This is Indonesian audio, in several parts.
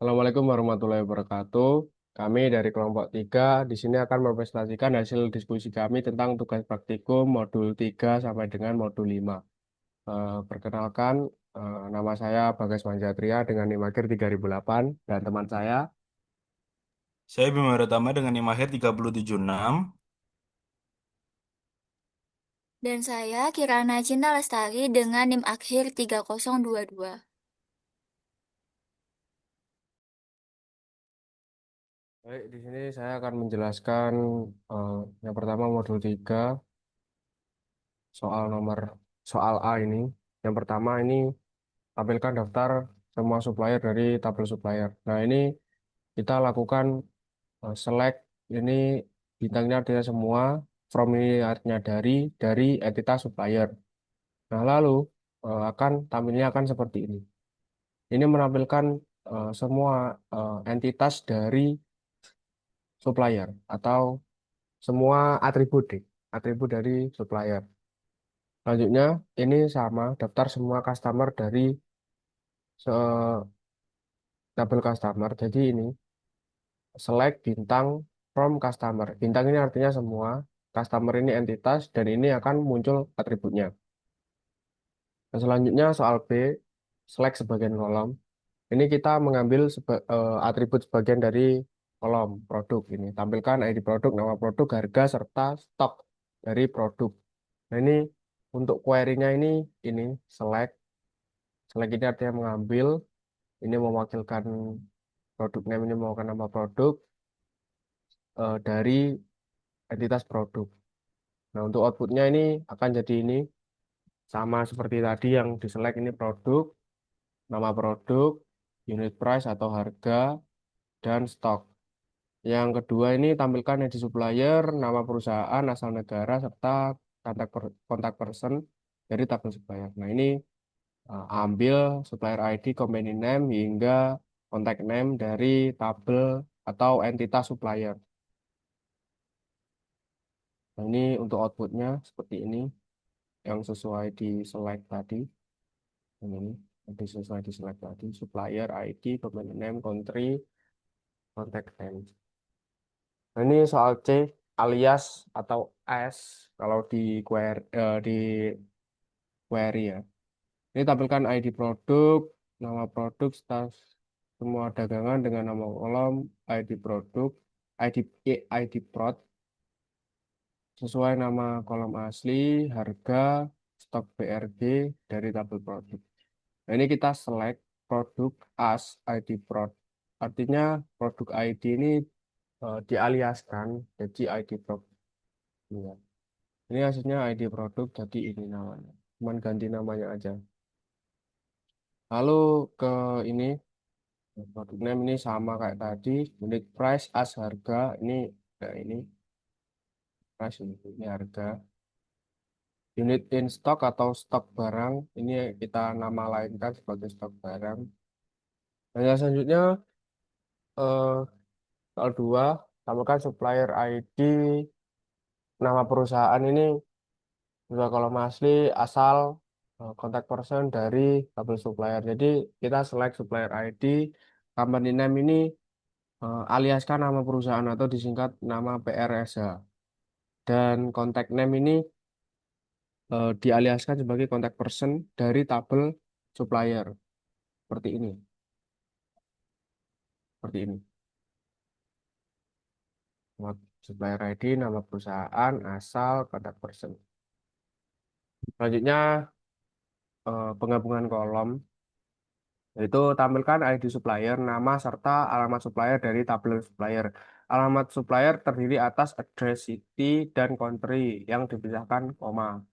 Assalamualaikum warahmatullahi wabarakatuh. Kami dari kelompok 3 di sini akan mempresentasikan hasil diskusi kami tentang tugas praktikum modul 3 sampai dengan modul 5. Perkenalkan, nama saya Bagas Manjatria dengan NIM akhir 3008 dan teman saya. Saya Bima Ratama dengan NIM akhir 3076. Dan saya Kirana Cinta Lestari dengan NIM akhir 3022. Baik, di sini saya akan menjelaskan eh, yang pertama modul 3 soal nomor soal A ini. Yang pertama ini tampilkan daftar semua supplier dari tabel supplier. Nah, ini kita lakukan select ini bintangnya artinya semua, from ini artinya dari entitas supplier. Nah, lalu tampilnya akan seperti ini. Ini menampilkan semua entitas dari supplier atau semua atribut deh, atribut dari supplier. Selanjutnya, ini sama daftar semua customer dari tabel customer. Jadi ini select bintang from customer. Bintang ini artinya semua, customer ini entitas, dan ini akan muncul atributnya. Nah, selanjutnya soal B, select sebagian kolom. Ini kita mengambil atribut sebagian dari kolom produk ini. Tampilkan ID produk, nama produk, harga, serta stok dari produk. Nah, ini untuk query-nya ini select. Select ini artinya mengambil, ini mewakilkan produk name, ini mewakilkan nama produk dari entitas produk. Nah, untuk outputnya ini akan jadi ini sama seperti tadi yang di select ini produk, nama produk, unit price atau harga, dan stok. Yang kedua ini tampilkan yang di supplier, nama perusahaan, asal negara, serta kontak person dari tabel supplier. Nah, ini ambil supplier ID, company name, hingga contact name dari tabel atau entitas supplier. Nah, ini untuk outputnya seperti ini, yang sesuai di select tadi. Ini sesuai di select tadi, supplier ID, company name, country, contact name. Nah, ini soal C, alias atau S kalau di query ya. Ini tampilkan ID produk, nama produk, status semua dagangan dengan nama kolom, ID produk, ID ID prod sesuai nama kolom asli, harga, stok BRG dari tabel produk. Nah, ini kita select produk as ID prod. Artinya produk ID ini dialiaskan jadi ID produk. Ya. Ini hasilnya ID produk jadi ini namanya. Cuman ganti namanya aja. Lalu ke ini produk name ini sama kayak tadi. Unit price as harga ini ini price ini harga. Unit in stock atau stok barang ini kita nama lainkan sebagai stok barang. Dan yang selanjutnya eh, soal 2 tambahkan supplier ID nama perusahaan ini juga kolom asli asal kontak person dari tabel supplier. Jadi kita select supplier ID, company name ini aliaskan nama perusahaan atau disingkat nama PRSH. Dan contact name ini dialiaskan sebagai contact person dari tabel supplier. Seperti ini. Seperti ini. Supplier ID, nama perusahaan, asal, contact person. Selanjutnya penggabungan kolom. Yaitu tampilkan ID supplier, nama serta alamat supplier dari tabel supplier. Alamat supplier terdiri atas address, city, dan country yang dipisahkan koma.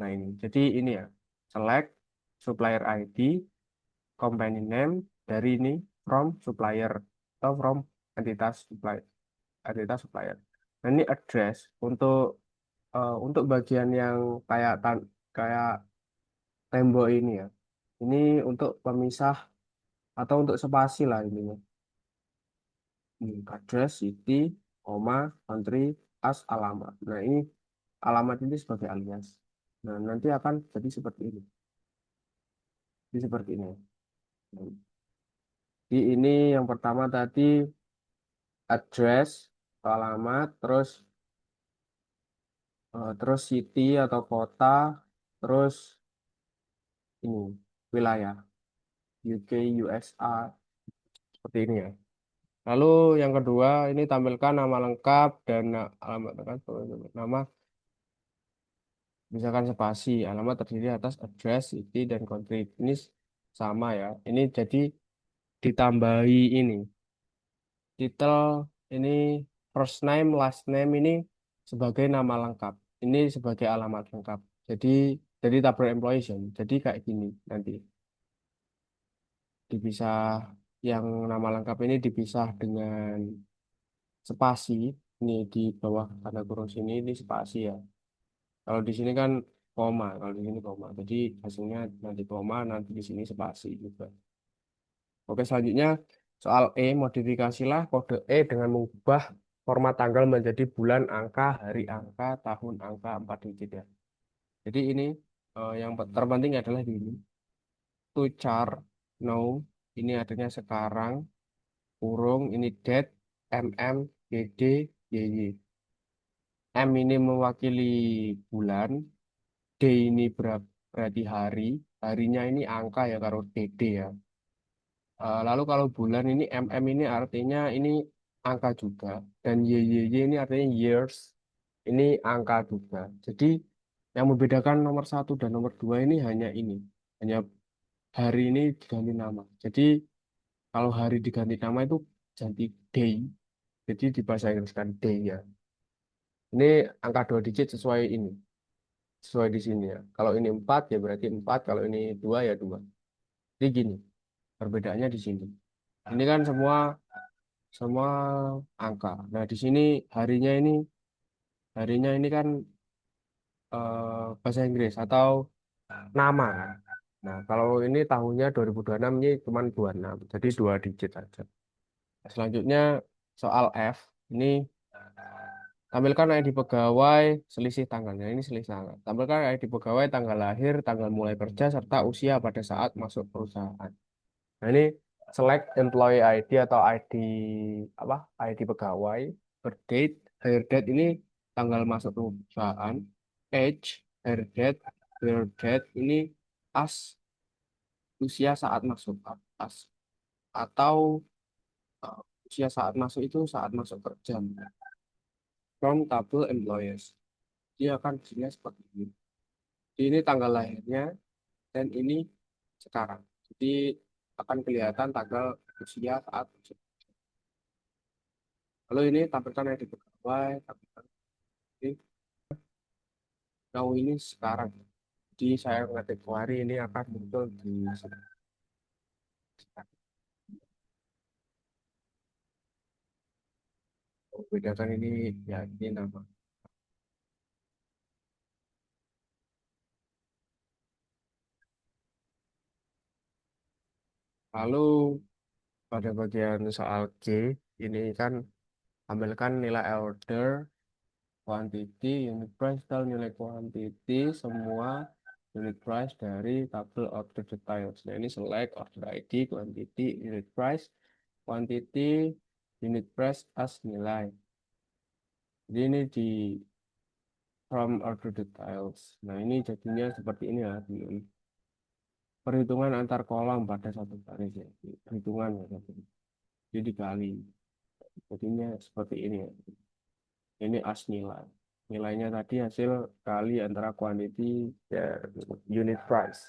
Nah, ini. Jadi ini ya. Select supplier ID, company name dari ini from supplier atau from entitas supplier. Nah, ini address untuk bagian yang kayak tembok ini ya. Ini untuk pemisah atau untuk spasi lah ini. Address, city, koma, country, as, alamat. Nah, ini alamat ini sebagai alias. Nah, nanti akan jadi seperti ini. Jadi seperti ini. Di ini yang pertama tadi address atau alamat, terus city atau kota, terus ini wilayah UK, USA seperti ini ya. Lalu yang kedua ini tampilkan nama lengkap dan alamat lengkap nama misalkan spasi alamat terdiri atas address, city dan country. Ini sama ya. Ini jadi ditambahi ini titel ini first name, last name ini sebagai nama lengkap. Ini sebagai alamat lengkap. Jadi tabel employee. Jadi kayak gini nanti dipisah yang nama lengkap ini dipisah dengan spasi. Ini di bawah tanda kurung sini ini spasi ya. Kalau di sini kan koma, kalau di sini koma. Jadi hasilnya nanti koma, nanti di sini spasi juga. Oke, selanjutnya soal modifikasilah kode dengan mengubah format tanggal menjadi bulan angka, hari angka, tahun angka 4 digit ya. Jadi ini yang terpenting adalah di ini. To char, now, ini adanya sekarang, kurung, ini date, GD, YY. M ini mewakili bulan, D ini berarti hari, harinya ini angka ya karo DD ya. Lalu kalau bulan ini ini artinya ini angka juga dan YYY ini artinya years, ini angka juga. Jadi yang membedakan nomor satu dan nomor dua ini hanya hari ini diganti nama. Jadi kalau hari diganti nama itu ganti day, jadi di bahasa Inggris kan day ya. Ini angka dua digit sesuai di sini ya. Kalau ini empat ya berarti empat, kalau ini dua ya dua. Jadi gini, perbedaannya di sini. Ini kan semua semua angka. Nah, di sini harinya ini kan bahasa Inggris atau nama kan. Nah, kalau ini tahunnya 2026 ini cuma 26, jadi dua digit saja. Selanjutnya soal F, ini tampilkan ID pegawai selisih tanggalnya. Ini selisih tanggal. Tampilkan ID pegawai, tanggal lahir, tanggal mulai kerja, serta usia pada saat masuk perusahaan. Nah, ini select employee ID atau ID apa? ID pegawai, birth date, hire date ini tanggal masuk perusahaan, age, hire date, birth date ini as usia saat masuk as atau usia saat masuk itu saat masuk kerja from table employees. Dia akan hasilnya seperti ini. Ini tanggal lahirnya dan ini sekarang. Jadi akan kelihatan tanggal usia saat masuk. Lalu ini tampilkan ID pegawai, tampilkan ini. Tahu ini sekarang. Jadi saya ngetik query ini akan muncul di sini. Bedakan ini ya ini nama. Lalu pada bagian soal G ini kan ambilkan nilai order, quantity, unit price, dan nilai quantity semua unit price dari tabel order details. Nah ini select order ID, quantity, unit price, quantity, unit price as nilai. Jadi ini di from order details. Nah, ini jadinya seperti ini ya, teman. Perhitungan antar kolom pada satu baris ya. Perhitungan ya, teman. Jadi dikali. Jadinya seperti ini ya. Ini as nilai. Nilainya tadi hasil kali antara quantity dan unit price.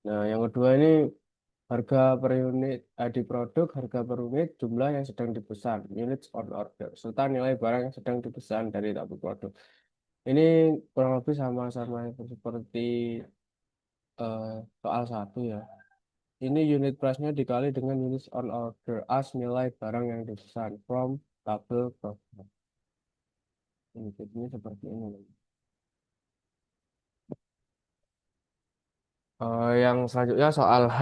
Nah, yang kedua ini harga per unit di produk, harga per unit, jumlah yang sedang dipesan, units on order, serta nilai barang yang sedang dipesan dari tabel produk. Ini kurang lebih sama-sama seperti eh, soal satu ya. Ini unit price-nya dikali dengan units on order as nilai barang yang dipesan from tabel produk. Ini jadinya seperti ini. Yang selanjutnya soal H,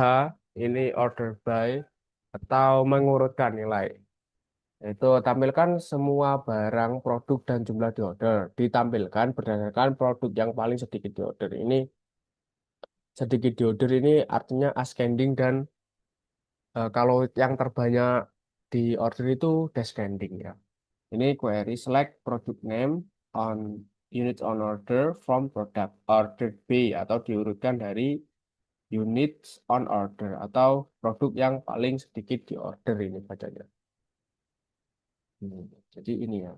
ini order by atau mengurutkan nilai. Itu tampilkan semua barang, produk, dan jumlah di order. Ditampilkan berdasarkan produk yang paling sedikit di order. Ini sedikit di order ini artinya ascending dan Kalau yang terbanyak di order itu descending ya. Ini query select product name on unit on order from product order B atau diurutkan dari units on order atau produk yang paling sedikit di order ini bacanya. Jadi ini ya.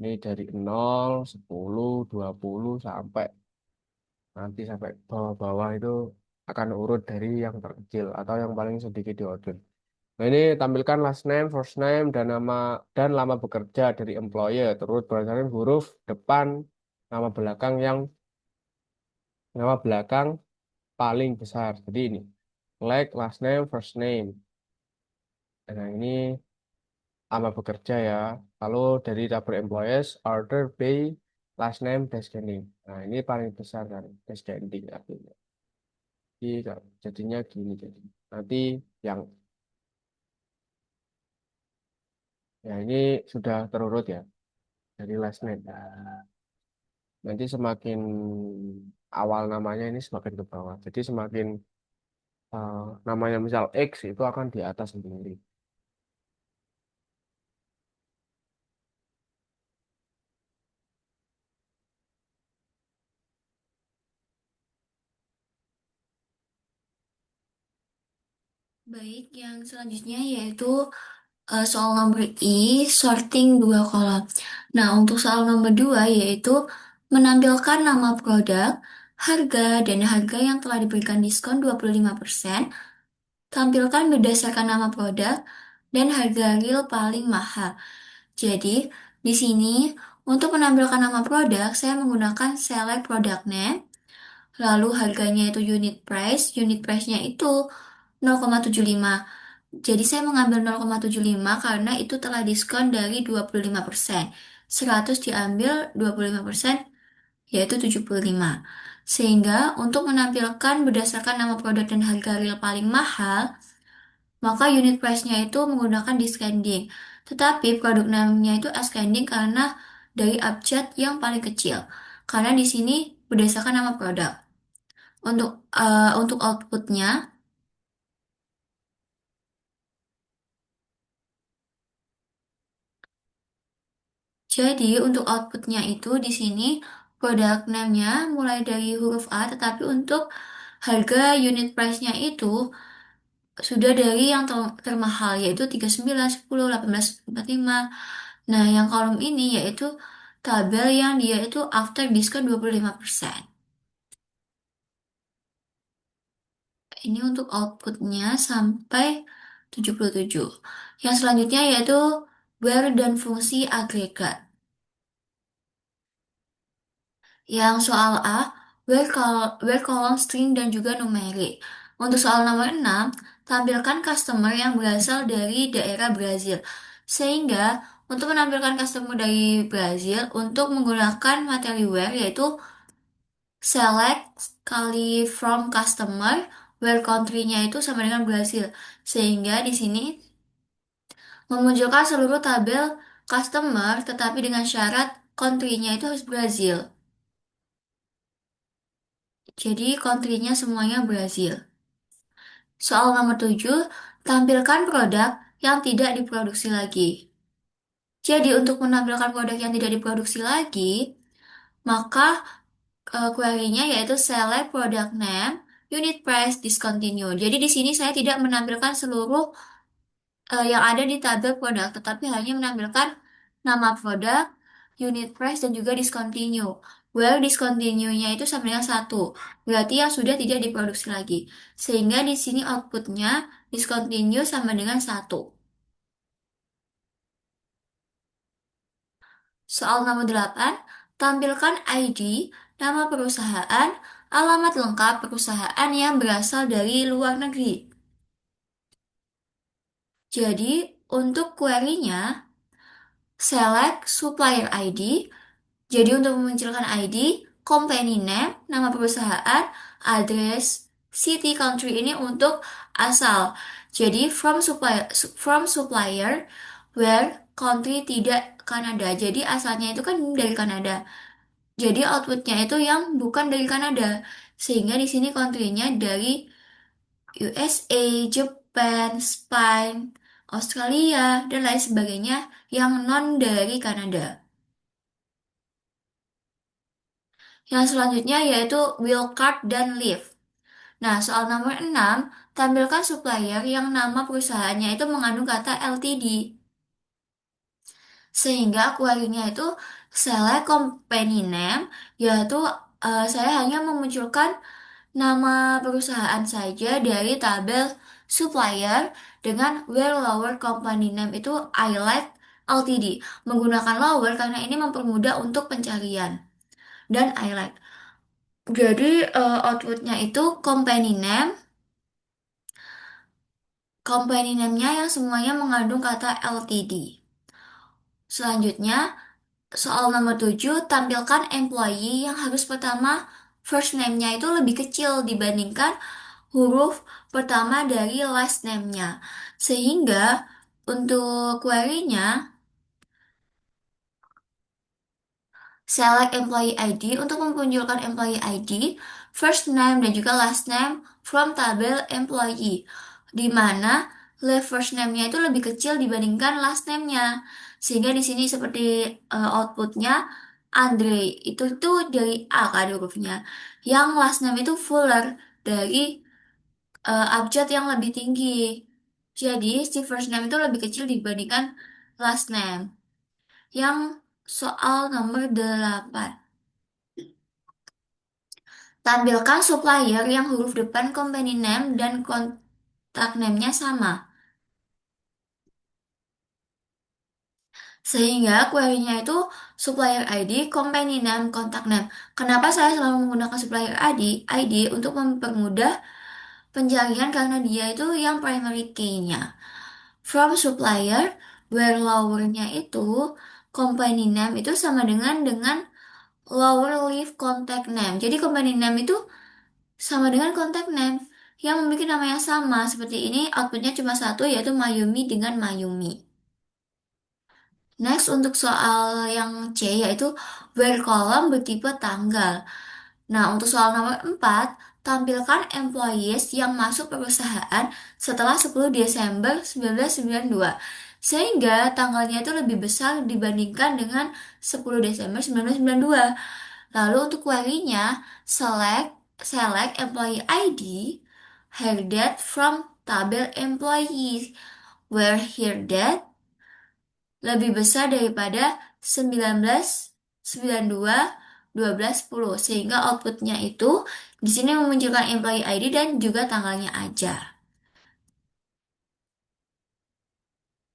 Ini dari 0, 10, 20 sampai nanti sampai bawah-bawah itu akan urut dari yang terkecil atau yang paling sedikit di order. Nah, ini tampilkan last name, first name, dan lama bekerja dari employer. Terus berdasarkan huruf depan nama belakang yang nama belakang paling besar. Jadi ini like last name, first name. Nah, ini lama bekerja ya. Lalu dari tabel employees, order by last name, descending. Nah, ini paling besar kan, descending artinya. Jadi jadinya gini jadi. Nanti yang ya ini sudah terurut ya dari last name. Nah, nanti semakin awal namanya ini semakin ke bawah. Jadi semakin namanya misal X itu akan di atas sendiri. Baik, yang selanjutnya yaitu soal nomor I, sorting dua kolom. Nah, untuk soal nomor 2 yaitu menampilkan nama produk, harga, dan harga yang telah diberikan diskon 25%, tampilkan berdasarkan nama produk, dan harga real paling mahal. Jadi, di sini untuk menampilkan nama produk, saya menggunakan select product name, lalu harganya itu unit price-nya itu 0,75. Jadi saya mengambil 0,75 karena itu telah diskon dari 25%. 100 diambil 25% yaitu 75. Sehingga untuk menampilkan berdasarkan nama produk dan harga real paling mahal, maka unit price-nya itu menggunakan descending. Tetapi produk namanya itu ascending karena dari abjad yang paling kecil. Karena di sini berdasarkan nama produk. Untuk outputnya, jadi untuk outputnya itu di sini produk name-nya mulai dari huruf A, tetapi untuk harga unit price-nya itu sudah dari yang termahal yaitu 39, 10, 18, 45. Nah, yang kolom ini yaitu tabel yang dia itu after discount 25%. Ini untuk outputnya sampai 77. Yang selanjutnya yaitu where dan fungsi agregat. Yang soal A, where column string dan juga numerik. Untuk soal nomor 6, tampilkan customer yang berasal dari daerah Brazil. Sehingga untuk menampilkan customer dari Brazil, untuk menggunakan materi where yaitu select kali from customer, where country-nya itu sama dengan Brazil. Sehingga di sini memunculkan seluruh tabel customer tetapi dengan syarat country-nya itu harus Brazil. Jadi country-nya semuanya Brazil. Soal nomor 7, tampilkan produk yang tidak diproduksi lagi. Jadi untuk menampilkan produk yang tidak diproduksi lagi, maka query-nya yaitu select product name, unit price, discontinue. Jadi di sini saya tidak menampilkan seluruh yang ada di tabel produk, tetapi hanya menampilkan nama produk, unit price, dan juga discontinue. Where discontinue-nya itu sama dengan 1, berarti yang sudah tidak diproduksi lagi. Sehingga di sini outputnya discontinue sama dengan 1. Soal nomor 8, tampilkan ID, nama perusahaan, alamat lengkap perusahaan yang berasal dari luar negeri. Jadi, untuk query-nya, select supplier ID. Jadi untuk memunculkan ID, company name, nama perusahaan, address, city, country ini untuk asal. Jadi from supplier where country tidak Kanada. Jadi asalnya itu kan dari Kanada. Jadi outputnya itu yang bukan dari Kanada. Sehingga di sini country-nya dari USA, Jepang, Spain, Australia, dan lain sebagainya yang non dari Kanada. Yang selanjutnya yaitu Wildcard dan Lyft. Nah, soal nomor 6, tampilkan supplier yang nama perusahaannya itu mengandung kata LTD. Sehingga query-nya itu select company name, yaitu saya hanya memunculkan nama perusahaan saja dari tabel supplier dengan where lower company name itu I like LTD. Menggunakan lower karena ini mempermudah untuk pencarian. Dan I like. Jadi outputnya itu company name-nya yang semuanya mengandung kata LTD. Selanjutnya, soal nomor 7, tampilkan employee yang harus pertama first name-nya itu lebih kecil dibandingkan huruf pertama dari last name-nya. Sehingga untuk query-nya, select employee ID untuk memunculkan employee ID, first name dan juga last name from tabel employee. Di mana left first name-nya itu lebih kecil dibandingkan last name-nya. Sehingga di sini seperti outputnya Andre itu tuh dari A kan hurufnya. Yang last name itu Fuller dari abjad yang lebih tinggi. Jadi si first name itu lebih kecil dibandingkan last name. Yang soal nomor 8. Tampilkan supplier yang huruf depan company name dan kontak name-nya sama. Sehingga query-nya itu supplier ID, company name, kontak name. Kenapa saya selalu menggunakan supplier ID untuk mempermudah pencarian karena dia itu yang primary key-nya. From supplier, where lower-nya itu company name itu sama dengan lower leaf contact name. Jadi company name itu sama dengan contact name yang memiliki nama yang sama. Seperti ini outputnya cuma satu yaitu Mayumi dengan Mayumi. Next untuk soal yang C yaitu where column bertipe tanggal. Nah, untuk soal nomor 4, tampilkan employees yang masuk perusahaan setelah 10 Desember 1992. Sehingga tanggalnya itu lebih besar dibandingkan dengan 10 Desember 1992. Lalu untuk query-nya, select employee ID, her date from tabel employees, where her date lebih besar daripada 19, 92, 12, 10. Sehingga outputnya itu di sini memunculkan employee ID dan juga tanggalnya aja.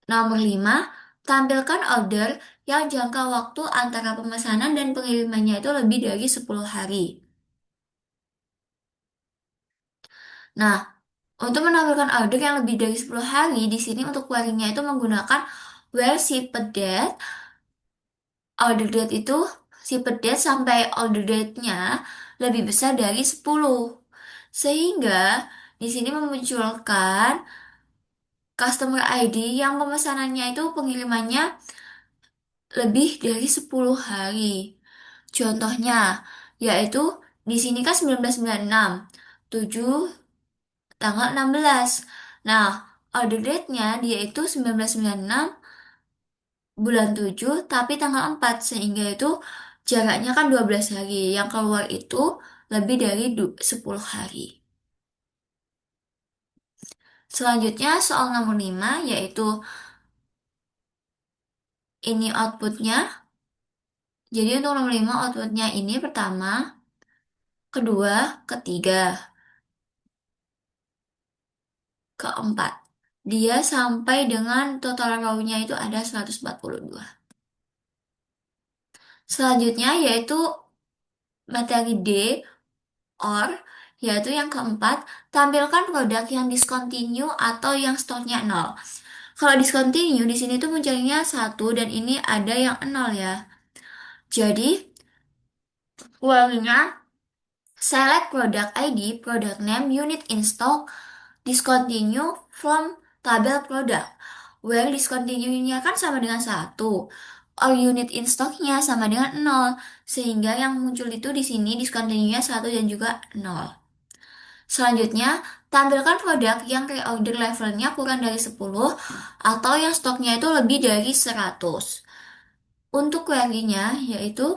Nomor 5, tampilkan order yang jangka waktu antara pemesanan dan pengirimannya itu lebih dari 10 hari. Nah, untuk menampilkan order yang lebih dari 10 hari, di sini untuk query-nya itu menggunakan where shipped date. Order date itu shipped date sampai order date-nya lebih besar dari 10. Sehingga di sini memunculkan customer ID yang pemesanannya itu pengirimannya lebih dari 10 hari. Contohnya, yaitu di sini kan 1996, 7 tanggal 16. Nah, order date-nya dia itu 1996 bulan 7 tapi tanggal 4 sehingga itu jaraknya kan 12 hari. Yang keluar itu lebih dari 10 hari. Selanjutnya soal nomor 5 yaitu ini outputnya. Jadi untuk nomor 5 outputnya ini pertama, kedua, ketiga, keempat. Dia sampai dengan total row-nya itu ada 142. Selanjutnya yaitu materi D or yaitu yang keempat, tampilkan produk yang discontinue atau yang stoknya nol. Kalau discontinue di sini tuh munculnya satu dan ini ada yang nol ya. Jadi uangnya select product ID, product name, unit in stock, discontinue from tabel product. Where discontinue-nya kan sama dengan satu. Or unit in stock-nya sama dengan nol. Sehingga yang muncul itu di sini discontinue-nya satu dan juga nol. Selanjutnya, tampilkan produk yang reorder levelnya kurang dari 10 atau yang stoknya itu lebih dari 100. Untuk query-nya yaitu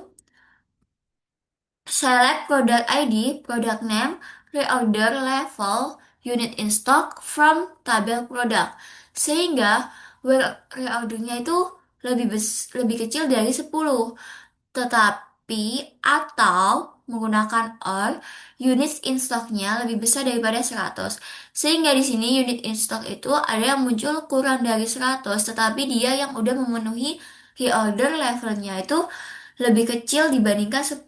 select product ID, product name, reorder level, unit in stock from tabel produk. Sehingga reordernya itu lebih kecil dari 10. Tetapi atau menggunakan or, unit in stocknya lebih besar daripada 100. Sehingga di sini unit in stock itu ada yang muncul kurang dari 100, tetapi dia yang udah memenuhi reorder levelnya itu lebih kecil dibandingkan 10.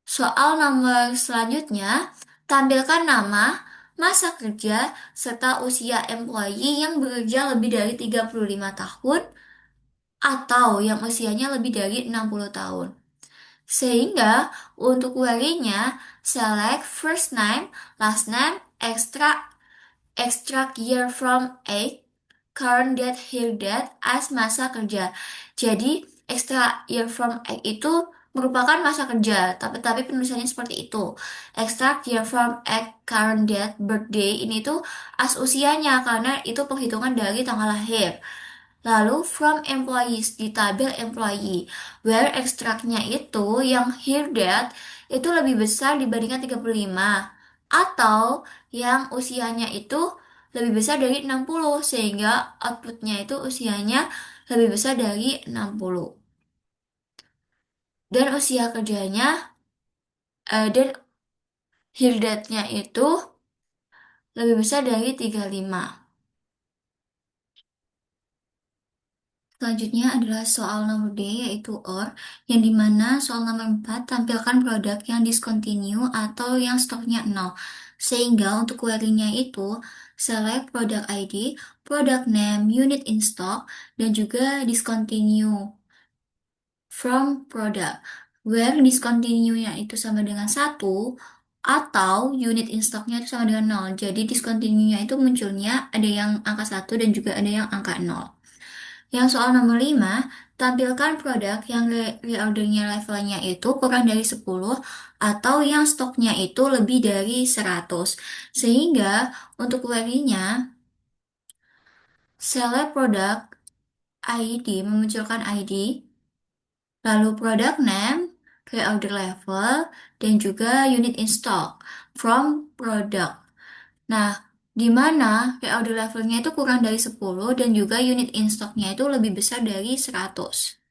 Soal nomor selanjutnya, tampilkan nama, masa kerja, serta usia employee yang bekerja lebih dari 35 tahun atau yang usianya lebih dari 60 tahun. Sehingga untuk query-nya, select first name, last name, extract year from egg, current date, here date as masa kerja. Jadi, extract year from egg itu merupakan masa kerja, tapi penulisannya seperti itu. Extract year from egg, current date, birthday ini tuh as usianya karena itu penghitungan dari tanggal lahir. Lalu from employees di tabel employee, where ekstraknya itu yang here that itu lebih besar dibandingkan 35 atau yang usianya itu lebih besar dari 60 sehingga outputnya itu usianya lebih besar dari 60. Dan usia kerjanya dan here that-nya itu lebih besar dari 35. Selanjutnya adalah soal nomor D, yaitu OR, yang dimana soal nomor 4 tampilkan produk yang discontinue atau yang stoknya 0. Sehingga untuk query-nya itu, select product ID, product name, unit in stock, dan juga discontinue from product. Where discontinue-nya itu sama dengan 1, atau unit in stock-nya itu sama dengan 0. Jadi discontinue-nya itu munculnya ada yang angka 1 dan juga ada yang angka 0. Yang soal nomor 5, tampilkan produk yang reordernya levelnya itu kurang dari 10 atau yang stoknya itu lebih dari 100. Sehingga untuk query-nya, select produk ID, memunculkan ID, lalu product name, reorder level, dan juga unit in stock from product. Nah, di mana reorder levelnya itu kurang dari 10 dan juga unit in stock-nya itu lebih besar dari 100.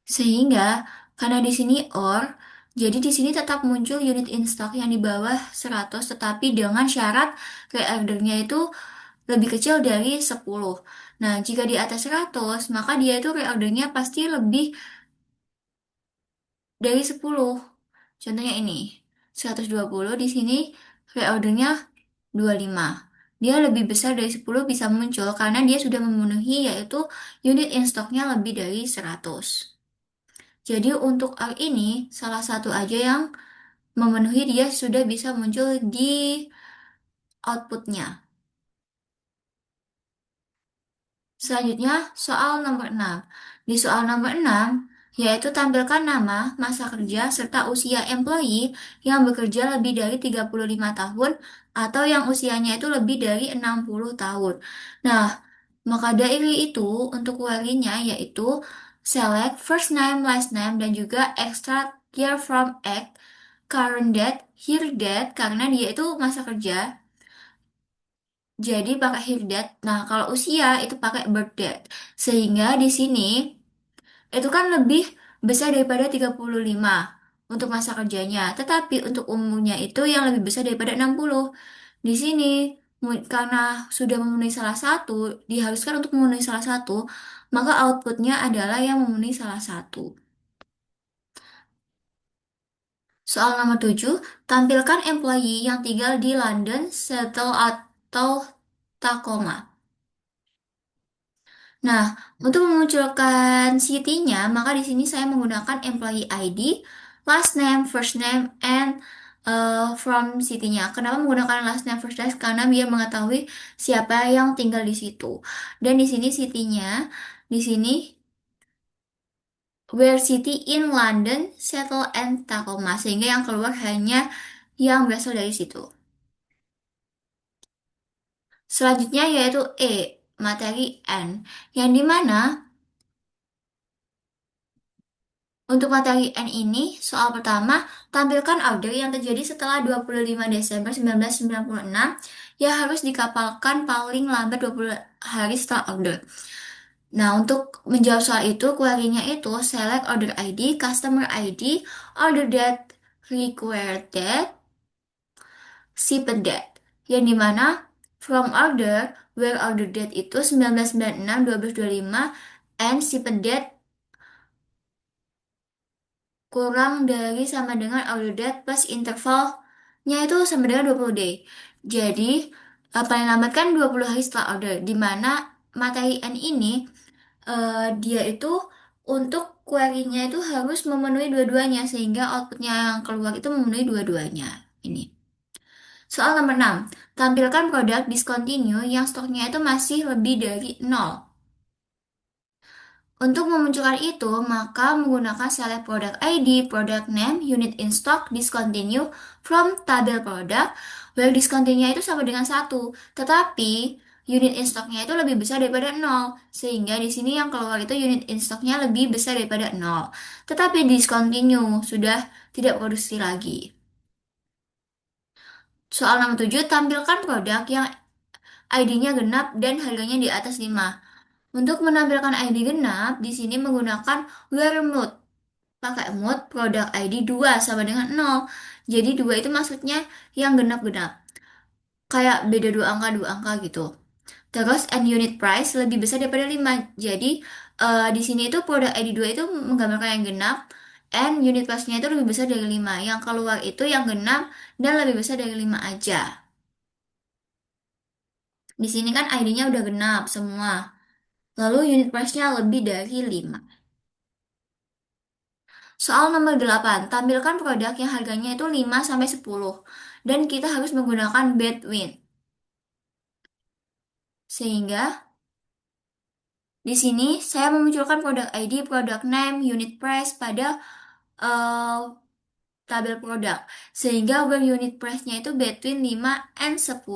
Sehingga karena di sini OR, jadi di sini tetap muncul unit in stock yang di bawah 100 tetapi dengan syarat reordernya itu lebih kecil dari 10. Nah, jika di atas 100, maka dia itu reordernya pasti lebih dari 10. Contohnya ini, 120 di sini reordernya 25. Dia lebih besar dari 10 bisa muncul karena dia sudah memenuhi yaitu unit in stock-nya lebih dari 100. Jadi untuk R ini salah satu aja yang memenuhi dia sudah bisa muncul di outputnya. Selanjutnya soal nomor 6. Di soal nomor 6, yaitu tampilkan nama, masa kerja, serta usia employee yang bekerja lebih dari 35 tahun atau yang usianya itu lebih dari 60 tahun. Nah, maka dari itu untuk query-nya yaitu select first name, last name, dan juga extract year from act, current date, here date, karena dia itu masa kerja. Jadi pakai here date. Nah, kalau usia itu pakai birth date. Sehingga di sini itu kan lebih besar daripada 35 untuk masa kerjanya. Tetapi untuk umurnya itu yang lebih besar daripada 60. Di sini karena sudah memenuhi salah satu, diharuskan untuk memenuhi salah satu, maka outputnya adalah yang memenuhi salah satu. Soal nomor 7, tampilkan employee yang tinggal di London, Seattle, atau Tacoma. Nah, untuk memunculkan city-nya, maka di sini saya menggunakan employee ID, last name, first name, and from city-nya. Kenapa menggunakan last name, first name? Karena biar mengetahui siapa yang tinggal di situ. Dan di sini city-nya, di sini where city in London, Seattle, and Tacoma. Sehingga yang keluar hanya yang berasal dari situ. Selanjutnya yaitu E, materi N. Yang dimana untuk materi N ini, soal pertama, tampilkan order yang terjadi setelah 25 Desember 1996 yang harus dikapalkan paling lambat 20 hari setelah order. Nah, untuk menjawab soal itu, query-nya itu select order ID, customer ID, order date, required date, ship date. Yang dimana from order, where order date itu 1996, 1225, and ship date kurang dari sama dengan order date plus intervalnya itu sama dengan 20 day. Jadi, paling lambat kan 20 hari setelah order, di mana materi N ini dia itu untuk query-nya itu harus memenuhi dua-duanya sehingga outputnya yang keluar itu memenuhi dua-duanya. Ini. Soal nomor 6. Tampilkan produk discontinue yang stoknya itu masih lebih dari nol. Untuk memunculkan itu, maka menggunakan select product ID, product name, unit in stock, discontinue from tabel product, where discontinue itu sama dengan satu, tetapi unit in stocknya itu lebih besar daripada nol, sehingga di sini yang keluar itu unit in stocknya lebih besar daripada nol. Tetapi discontinue sudah tidak produksi lagi. Soal nomor 7, tampilkan produk yang ID-nya genap dan harganya di atas 5. Untuk menampilkan ID genap, di sini menggunakan where mode. Pakai mode produk ID 2 sama dengan nol. Jadi 2 itu maksudnya yang genap-genap. Kayak beda dua angka gitu. Terus and unit price lebih besar daripada 5. Jadi di sini itu produk ID 2 itu menggambarkan yang genap and unit price-nya itu lebih besar dari 5. Yang keluar itu yang genap dan lebih besar dari 5 aja. Di sini kan ID-nya udah genap semua. Lalu unit price-nya lebih dari 5. Soal nomor 8, tampilkan produk yang harganya itu 5 sampai 10 dan kita harus menggunakan Bedwin. Sehingga di sini saya memunculkan produk ID, produk name, unit price pada eh, tabel produk. Sehingga where unit price-nya itu between 5 and 10.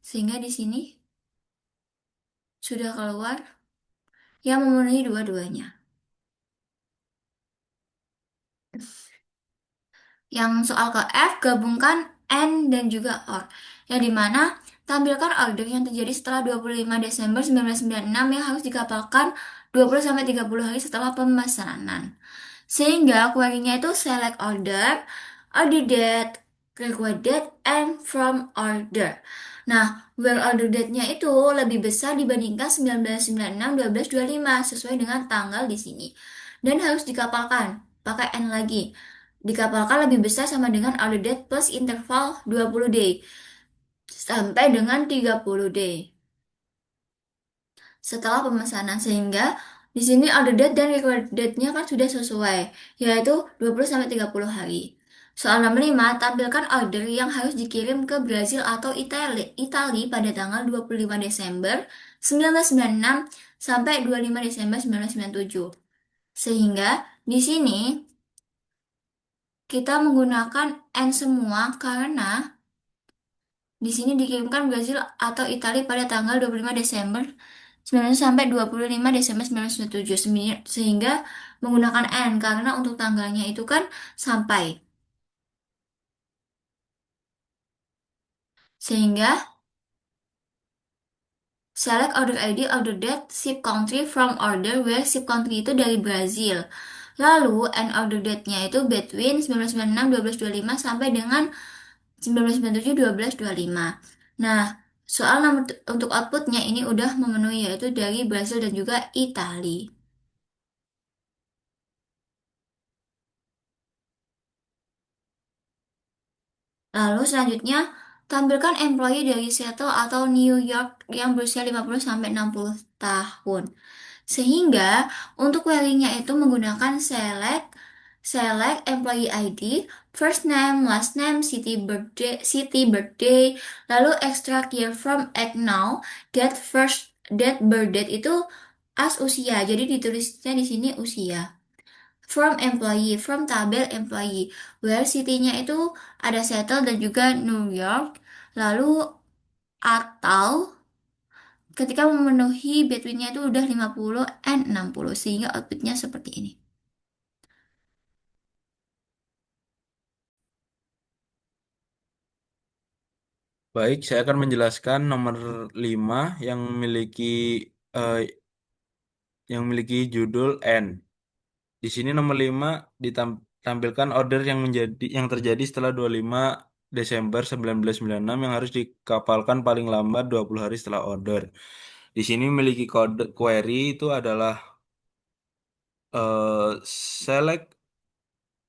Sehingga di sini sudah keluar yang memenuhi dua-duanya. Yang soal ke F, gabungkan and dan juga or. Yang dimana tampilkan order yang terjadi setelah 25 Desember 1996 yang harus dikapalkan 20-30 hari setelah pemesanan. Sehingga query-nya itu select order date, required date, and from order. Nah, where order date-nya itu lebih besar dibandingkan 1996, 1225 sesuai dengan tanggal di sini. Dan harus dikapalkan, pakai N lagi. Dikapalkan lebih besar sama dengan order date plus interval 20 day sampai dengan 30 day setelah pemesanan sehingga di sini order date dan record date-nya kan sudah sesuai yaitu 20 sampai 30 hari. Soal nomor 5, tampilkan order yang harus dikirim ke Brazil atau Itali pada tanggal 25 Desember 1996 sampai 25 Desember 1997. Sehingga di sini kita menggunakan N semua karena di sini dikirimkan Brazil atau Italia pada tanggal 25 Desember 19 sampai 25 Desember 1997 sehingga menggunakan N karena untuk tanggalnya itu kan sampai. Sehingga select order ID, order date, ship country from order where ship country itu dari Brazil. Lalu and order date-nya itu between 1996 1225 sampai dengan 1997 1225. Nah, soal nomor untuk outputnya ini udah memenuhi yaitu dari Brazil dan juga Italia. Lalu selanjutnya, tampilkan employee dari Seattle atau New York yang berusia 50 sampai 60 tahun. Sehingga untuk query-nya itu menggunakan select employee ID, first name, last name, city birthday, lalu extract year from act now, date birth date itu as usia. Jadi ditulisnya di sini usia. From employee, from tabel employee. Where city-nya itu ada Seattle dan juga New York. Lalu atau ketika memenuhi between-nya itu udah 50 and 60 sehingga outputnya seperti ini. Baik, saya akan menjelaskan nomor 5 yang memiliki eh, judul N. Di sini nomor 5 ditampilkan order yang terjadi setelah 25 Desember 1996 yang harus dikapalkan paling lambat 20 hari setelah order. Di sini memiliki kode query itu adalah select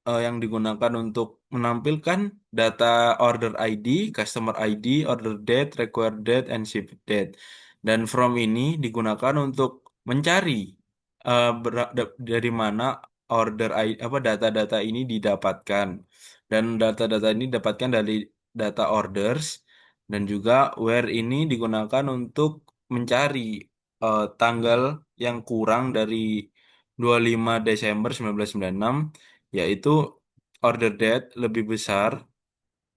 yang digunakan untuk menampilkan data order ID, customer ID, order date, required date, and ship date. Dan from ini digunakan untuk mencari dari mana order ID, apa data-data ini didapatkan. Dan data-data ini didapatkan dari data orders dan juga where ini digunakan untuk mencari tanggal yang kurang dari 25 Desember 1996 yaitu order date lebih besar.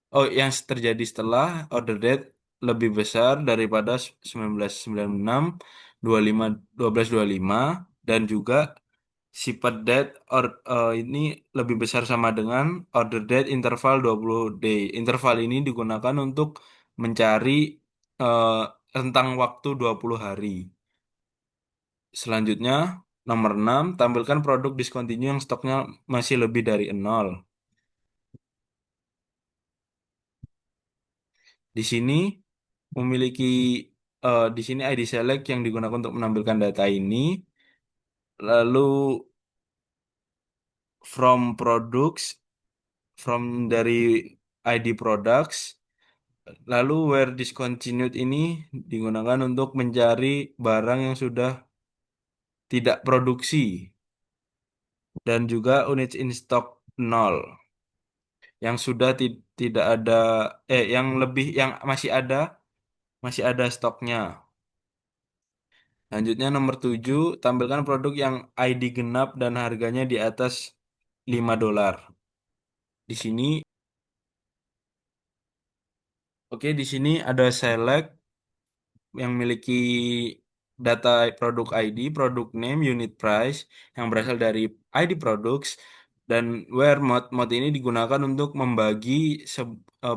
Oh, yang terjadi setelah order date lebih besar daripada 1996, 25, 1225 dan juga shipment date ini lebih besar sama dengan order date interval 20 day. Interval ini digunakan untuk mencari eh, rentang waktu 20 hari. Selanjutnya, nomor 6 tampilkan produk discontinue yang stoknya masih lebih dari nol. Di sini memiliki di sini ID select yang digunakan untuk menampilkan data ini. Lalu from products, from dari ID products. Lalu where discontinued ini digunakan untuk mencari barang yang sudah tidak produksi dan juga units in stock nol. Yang sudah tidak ada yang lebih yang masih ada stoknya. Selanjutnya nomor 7 tampilkan produk yang ID genap dan harganya di atas $5. Di sini, oke, di sini ada select yang memiliki data produk ID, produk name, unit price yang berasal dari ID products dan where mode ini digunakan untuk membagi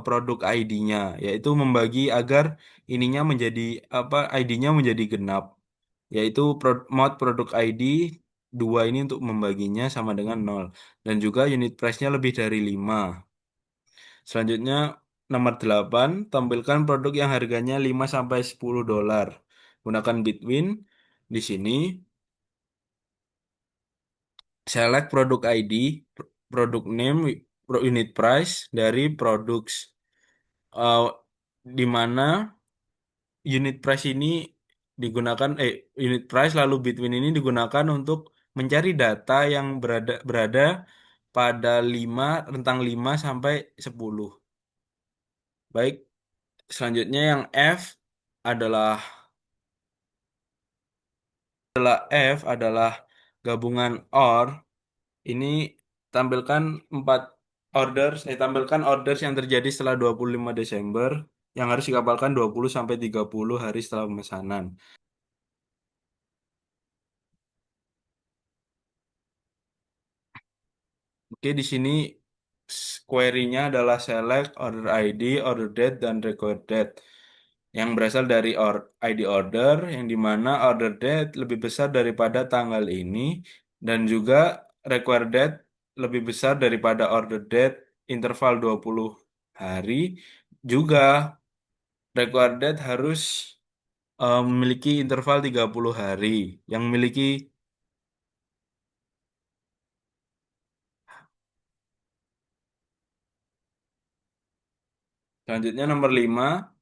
produk ID-nya, yaitu membagi agar ininya menjadi ID-nya menjadi genap, yaitu mode produk ID 2 ini untuk membaginya sama dengan 0 dan juga unit price-nya lebih dari 5. Selanjutnya nomor 8 tampilkan produk yang harganya 5 sampai $10. Gunakan Bitwin. Di sini select produk ID, produk name, unit price dari products. Eh, di mana unit price ini digunakan unit price lalu Bitwin ini digunakan untuk mencari data yang berada pada 5 rentang 5 sampai 10. Baik, selanjutnya yang F adalah adalah gabungan OR. Ini tampilkan tampilkan orders yang terjadi setelah 25 Desember yang harus dikapalkan 20 sampai 30 hari setelah pemesanan. Oke, di sini query-nya adalah select order ID, order date, dan record date yang berasal dari ID order yang dimana order date lebih besar daripada tanggal ini dan juga required date lebih besar daripada order date interval 20 hari. Juga required date harus memiliki interval 30 hari yang memiliki. Selanjutnya nomor 5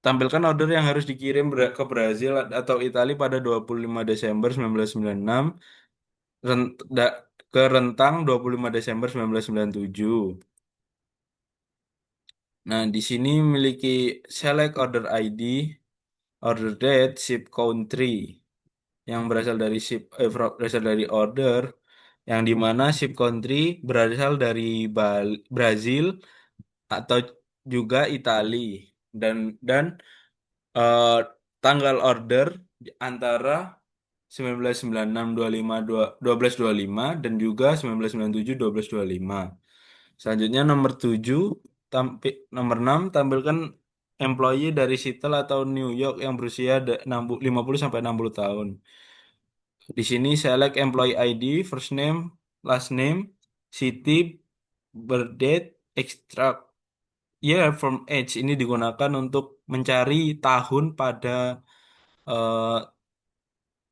tampilkan order yang harus dikirim ke Brazil atau Italia pada 25 Desember 1996 ke rentang 25 Desember 1997. Nah, di sini memiliki select order ID, order date, ship country yang berasal dari berasal dari order yang dimana ship country berasal dari Brazil atau juga Itali dan eh, tanggal order antara 1996 25 1225 dan juga 1997 1225. Selanjutnya nomor 7 nomor 6 tampilkan employee dari Seattle atau New York yang berusia 50 sampai 60 tahun. Di sini select employee ID, first name, last name, city, birth date, extract year from age. Ini digunakan untuk mencari tahun pada eh,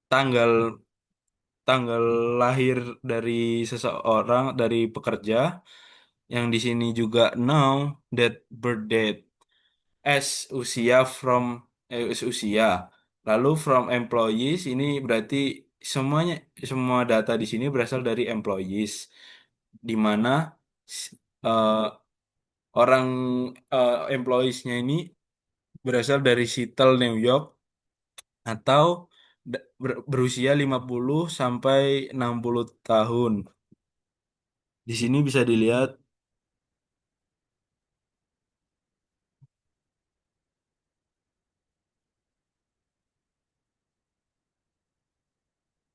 tanggal tanggal lahir dari seseorang, dari pekerja, yang di sini juga now that birth date, as usia from as usia. Lalu from employees ini berarti semuanya semua data di sini berasal dari employees, di mana s- eh, orang employees-nya ini berasal dari Seattle, New York atau berusia 50 sampai 60 tahun. Di sini bisa dilihat.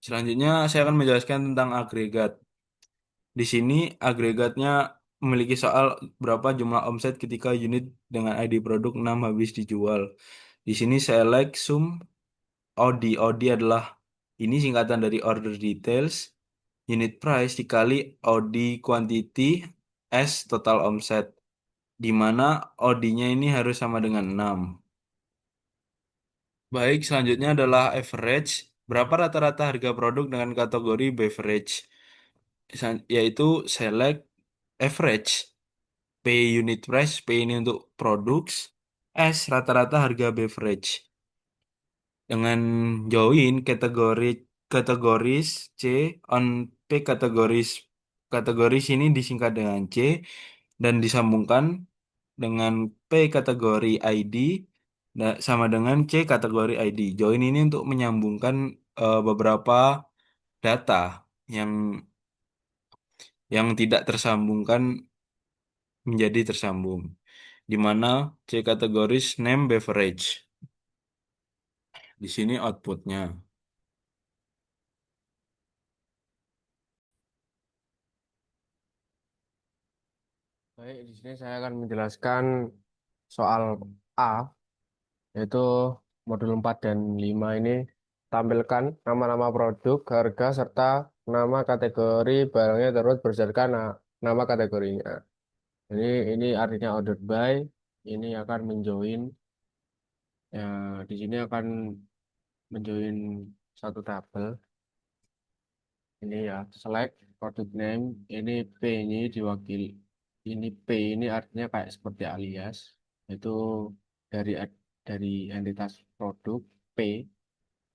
Selanjutnya saya akan menjelaskan tentang agregat. Di sini agregatnya memiliki soal berapa jumlah omset ketika unit dengan ID produk 6 habis dijual. Di sini select sum OD. OD adalah ini singkatan dari order details, unit price dikali OD quantity S total omset, di mana OD-nya ini harus sama dengan 6. Baik, selanjutnya adalah average. Berapa rata-rata harga produk dengan kategori beverage? Yaitu select average. P unit price, P ini untuk products, S rata-rata harga beverage. Dengan join kategoris C on P kategoris ini disingkat dengan C dan disambungkan dengan P kategori ID sama dengan C kategori ID. Join ini untuk menyambungkan beberapa data yang tidak tersambungkan menjadi tersambung, di mana C kategoris name beverage. Di sini outputnya. Baik, di sini saya akan menjelaskan soal A, yaitu modul 4 dan 5 ini tampilkan nama-nama produk, harga, serta nama kategori barangnya terus berdasarkan nama kategorinya. Ini artinya ordered by, ini akan menjoin, ya, di sini akan menjoin satu tabel. Ini ya, select product name, ini P ini diwakili. Ini P ini artinya kayak seperti alias, itu dari dari entitas produk P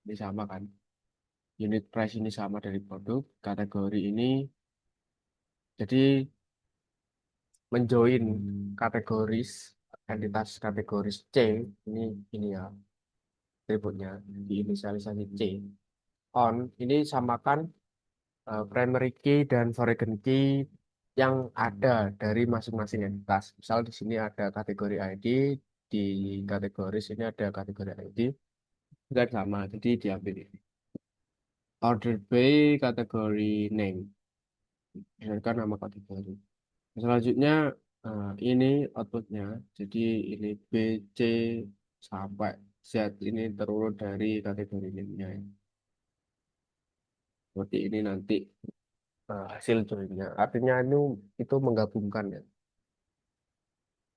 ini sama kan. Unit price ini sama dari produk, kategori ini jadi menjoin kategoris entitas kategoris C ini ya atributnya diinisialisasi C. On ini samakan primary key dan foreign key yang ada dari masing-masing entitas. Misal di sini ada kategori ID, di kategori sini ada kategori ID, dan sama, jadi diambil ini. Order by kategori name, berdasarkan nama kategori. Selanjutnya ini outputnya, jadi ini B, C, sampai Z ini terurut dari kategori name-nya. Seperti ini nanti hasil joinnya. Artinya itu menggabungkan ya.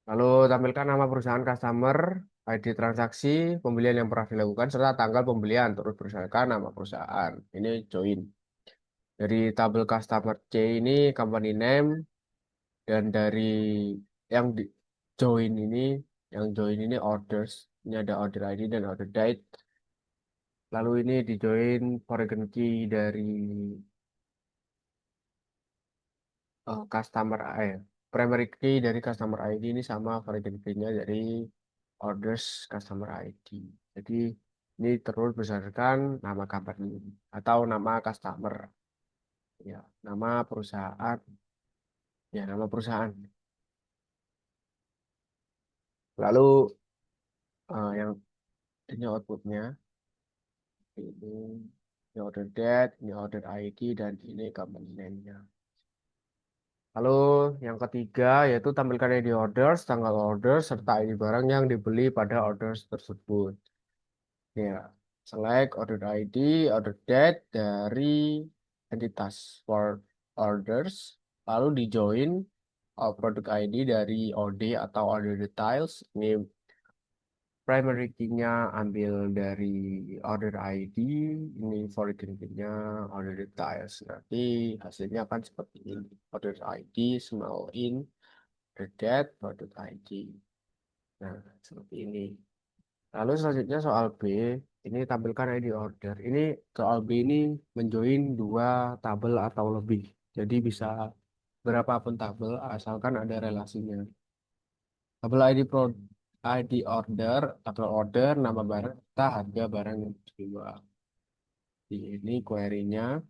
Lalu tampilkan nama perusahaan customer, ID transaksi, pembelian yang pernah dilakukan, serta tanggal pembelian. Terus berdasarkan nama perusahaan. Ini join. Dari tabel customer C ini company name, dan dari yang di join ini orders. Ini ada order ID dan order date. Lalu ini di join foreign key dari customer primary key dari customer ID ini sama foreign key-nya dari orders customer ID. Jadi ini terus berdasarkan nama company atau nama customer. Ya, nama perusahaan. Ya, nama perusahaan. Lalu yang ini outputnya. Ini order date, ini order ID, dan ini company name-nya. Lalu yang ketiga yaitu tampilkan ID orders, tanggal order, serta ID barang yang dibeli pada orders tersebut. Ya, select order ID, order date dari entitas for orders, lalu di join produk ID dari OD atau order details. Ini primary key-nya ambil dari order ID, ini foreign key-nya order details. Nanti hasilnya akan seperti ini. Order ID, small in, order date, order ID. Nah, seperti ini. Lalu selanjutnya soal B, ini tampilkan ID order. Ini soal B ini menjoin dua tabel atau lebih. Jadi bisa berapapun tabel asalkan ada relasinya. Tabel ID ID order, tabel order, nama barang, serta harga barang yang dijual. Ini query-nya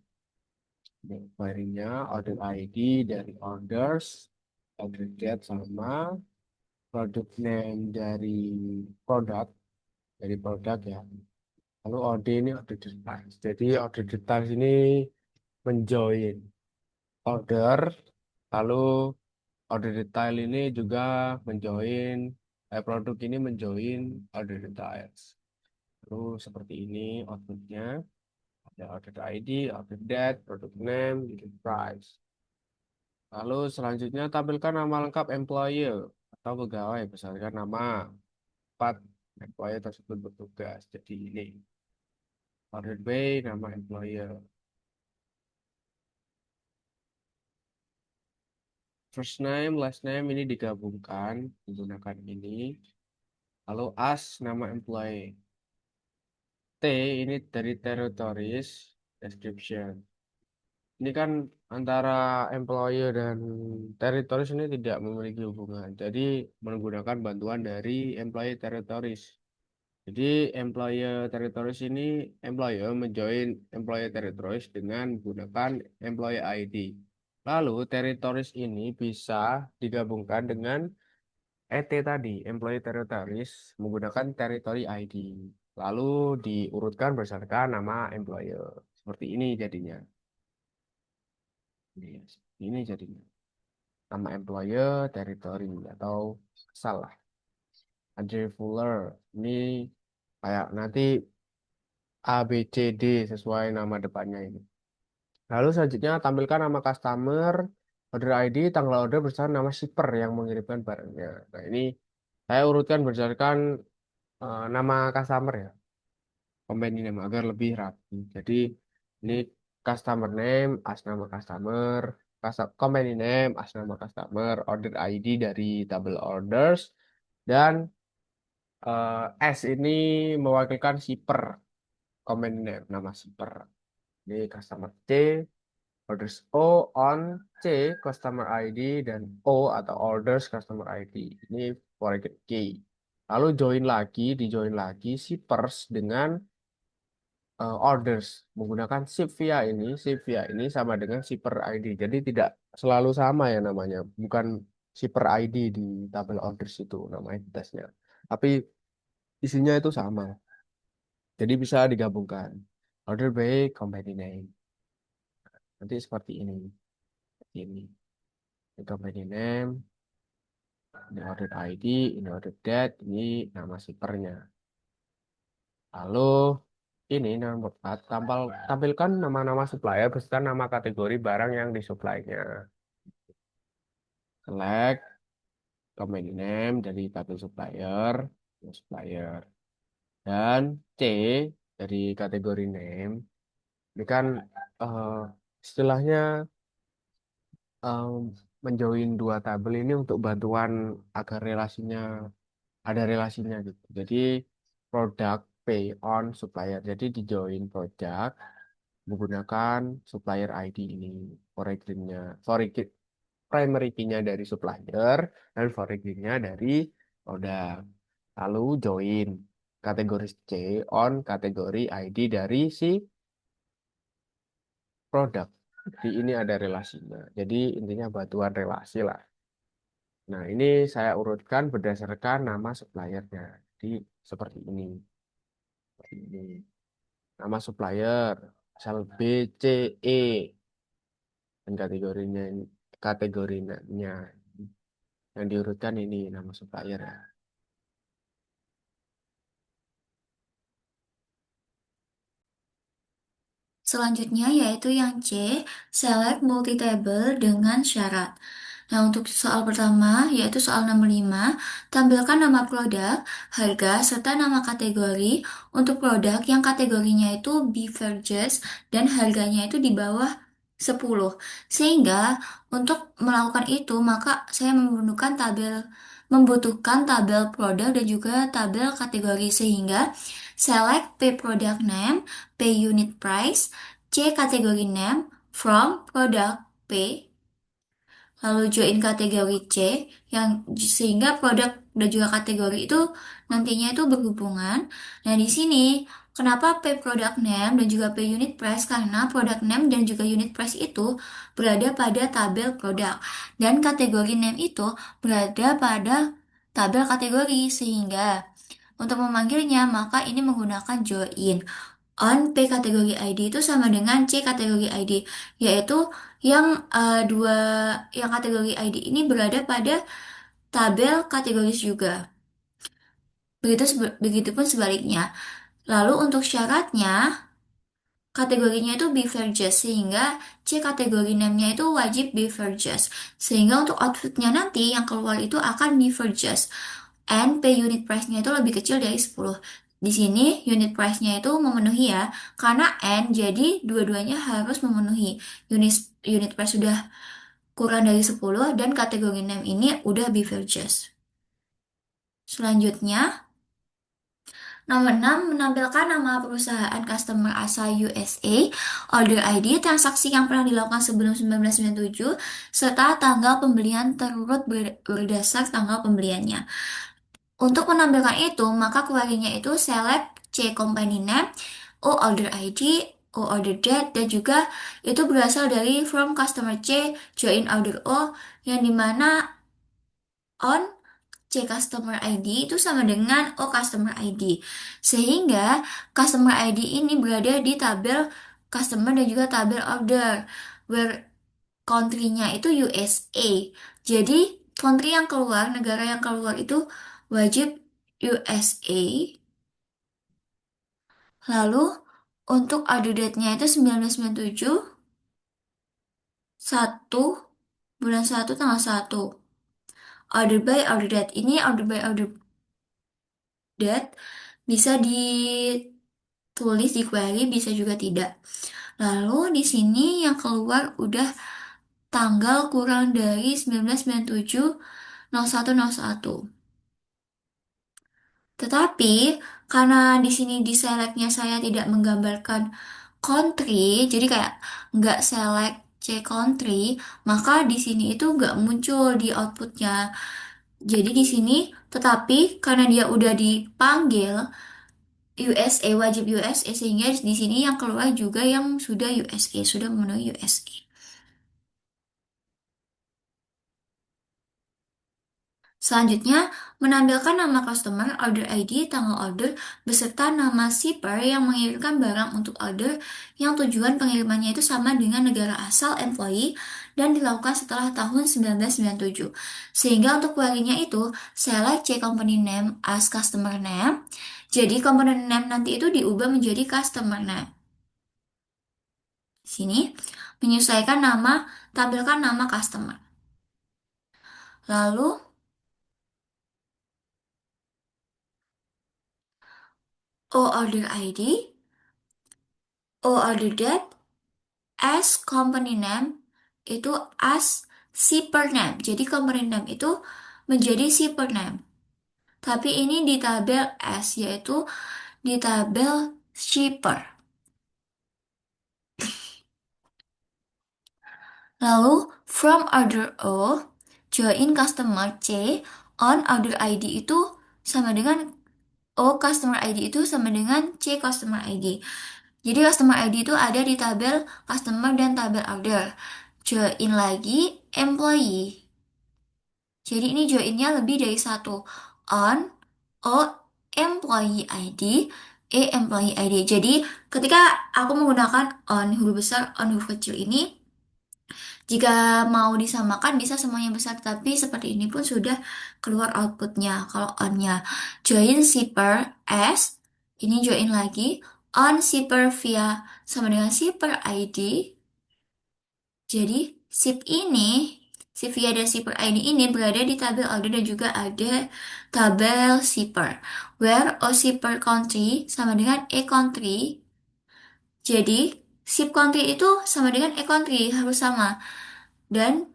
order ID dari orders, order date sama, product name dari produk ya. Lalu OD ini order details. Jadi order details ini menjoin order, lalu order detail ini juga menjoin, produk ini menjoin order details. Lalu seperti ini outputnya. Ada order ID, order date, product name, unit price. Lalu selanjutnya tampilkan nama lengkap employer atau pegawai berdasarkan nama tempat employer tersebut bertugas. Jadi ini order by nama employer. First name, last name ini digabungkan menggunakan ini. Lalu as nama employee. T ini dari territories description. Ini kan antara employer dan territories ini tidak memiliki hubungan. Jadi menggunakan bantuan dari employee territories. Jadi employer territories ini employer menjoin employee territories dengan menggunakan employee ID. Lalu territories ini bisa digabungkan dengan ET tadi, employee territories menggunakan territory ID. Lalu diurutkan berdasarkan nama employer. Seperti ini jadinya. Ini jadinya. Nama employer, territory, atau salah. Andre Fuller. Ini kayak nanti A, B, C, D sesuai nama depannya ini. Lalu selanjutnya tampilkan nama customer, order ID, tanggal order bersama nama shipper yang mengirimkan barangnya. Nah ini saya urutkan berdasarkan nama customer ya, company name agar lebih rapi. Jadi ini customer name, as nama customer, company name, as nama customer, order ID dari tabel orders, dan S ini mewakilkan shipper, company name, nama shipper. Ini customer C, orders O on C, customer ID, dan O atau orders customer ID. Ini foreign key. Lalu dijoin lagi shippers dengan orders menggunakan ship via ini sama dengan shipper ID. Jadi tidak selalu sama ya namanya. Bukan shipper ID di tabel orders itu nama entitasnya. Tapi isinya itu sama. Jadi bisa digabungkan. Order by company name. Nanti seperti ini. Ini. Ini company name, ini order ID, ini order date, ini nama shippernya. Lalu ini nomor 4, tampilkan nama-nama supplier beserta nama kategori barang yang disuplainya. Select company name dari tabel supplier. Dan C dari kategori name. Ini kan eh, istilahnya em, menjoin dua tabel ini untuk bantuan agar ada relasinya gitu. Jadi produk pay on supplier. Jadi di join produk menggunakan supplier ID ini foreign primary key-nya dari supplier dan foreign key-nya dari produk. Lalu join kategori C on kategori ID dari si produk. Di ini ada relasinya. Jadi intinya batuan relasi lah. Nah, ini saya urutkan berdasarkan nama suppliernya. Jadi seperti ini. Seperti ini. Nama supplier, misal B, C, E. Dan kategorinya yang diurutkan ini nama supplier ya. Selanjutnya yaitu yang C, select multi-table dengan syarat. Nah, untuk soal pertama, yaitu soal nomor 5, tampilkan nama produk, harga, serta nama kategori untuk produk yang kategorinya itu beverages dan harganya itu di bawah 10. Sehingga untuk melakukan itu, maka saya membutuhkan tabel produk dan juga tabel kategori sehingga select P product name, P unit price, C kategori name from product P, lalu join kategori C yang sehingga produk dan juga kategori itu nantinya itu berhubungan. Nah, di sini kenapa P product name dan juga P unit price karena product name dan juga unit price itu berada pada tabel produk dan kategori name itu berada pada tabel kategori sehingga untuk memanggilnya maka ini menggunakan join. On P kategori ID itu sama dengan C kategori ID, yaitu yang dua yang kategori ID ini berada pada tabel kategoris juga. Begitupun sebaliknya. Lalu untuk syaratnya, kategorinya itu beverages, sehingga C kategori name-nya itu wajib beverages. Sehingga untuk outputnya nanti yang keluar itu akan beverages. And P unit price-nya itu lebih kecil dari 10. Di sini unit price-nya itu memenuhi ya, karena N jadi dua-duanya harus memenuhi. Unit unit price sudah kurang dari 10 dan kategori name ini udah beverages. Selanjutnya, nomor 6 menampilkan nama perusahaan customer asal USA, order ID, transaksi yang pernah dilakukan sebelum 1997, serta tanggal pembelian terurut berdasar tanggal pembeliannya. Untuk menampilkan itu, maka query-nya itu select C company name, O order ID, O order date, dan juga itu berasal dari from customer C, join order O, yang dimana on C customer ID itu sama dengan O customer ID. Sehingga customer ID ini berada di tabel customer dan juga tabel order. Where country-nya itu USA. Jadi country yang keluar, negara yang keluar itu wajib USA. Lalu untuk order date-nya itu 1997, 1, bulan 1 tanggal 1. Order by order date. Ini order by order date bisa ditulis di query, bisa juga tidak. Lalu di sini yang keluar udah tanggal kurang dari 1997 0101. Tetapi karena di sini di selectnya saya tidak menggambarkan country, jadi kayak nggak select C country, maka di sini itu nggak muncul di outputnya. Jadi di sini, tetapi karena dia udah dipanggil USA, wajib USA, sehingga di sini yang keluar juga yang sudah USA, sudah memenuhi USA. Selanjutnya, menampilkan nama customer, order ID, tanggal order, beserta nama shipper yang mengirimkan barang untuk order yang tujuan pengirimannya itu sama dengan negara asal employee dan dilakukan setelah tahun 1997. Sehingga untuk query-nya itu, select C company name as customer name. Jadi, component name nanti itu diubah menjadi customer name. Sini, menyesuaikan nama, tampilkan nama customer. Lalu, O order ID, O order date, as company name itu as shipper name. Jadi company name itu menjadi shipper name. Tapi ini di tabel S yaitu di tabel shipper. Lalu from order O join customer C on order ID itu sama dengan O customer ID itu sama dengan C customer ID. Jadi customer ID itu ada di tabel customer dan tabel order. Join lagi employee. Jadi ini joinnya lebih dari satu. On, O, employee ID, employee ID. Jadi ketika aku menggunakan on huruf besar, on huruf kecil ini, jika mau disamakan bisa semuanya besar, tapi seperti ini pun sudah keluar outputnya. Kalau onnya join shipper S, ini join lagi on shipper via sama dengan shipper ID. Jadi ship via dan shipper ID ini berada di tabel order dan juga ada tabel shipper. Where O shipper country sama dengan E country. Jadi ship country itu sama dengan E country harus sama. Dan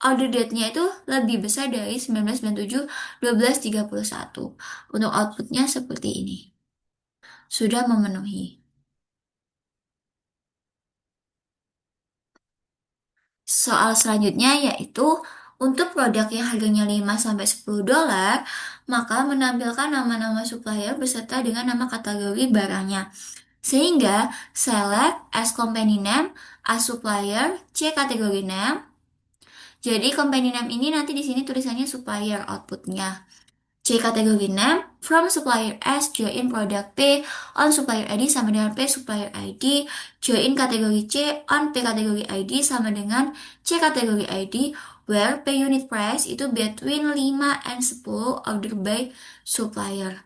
order date-nya itu lebih besar dari 1997 1231. Untuk outputnya seperti ini. Sudah memenuhi. Soal selanjutnya yaitu untuk produk yang harganya 5 sampai 10 dolar, maka menampilkan nama-nama supplier beserta dengan nama kategori barangnya. Sehingga select as company name, as supplier, C kategori name. Jadi company name ini nanti di sini tulisannya supplier outputnya. C kategori name, from supplier S, join product P, on supplier ID sama dengan P supplier ID, join kategori C, on P kategori ID sama dengan C kategori ID, where P unit price itu between 5 and 10 order by supplier.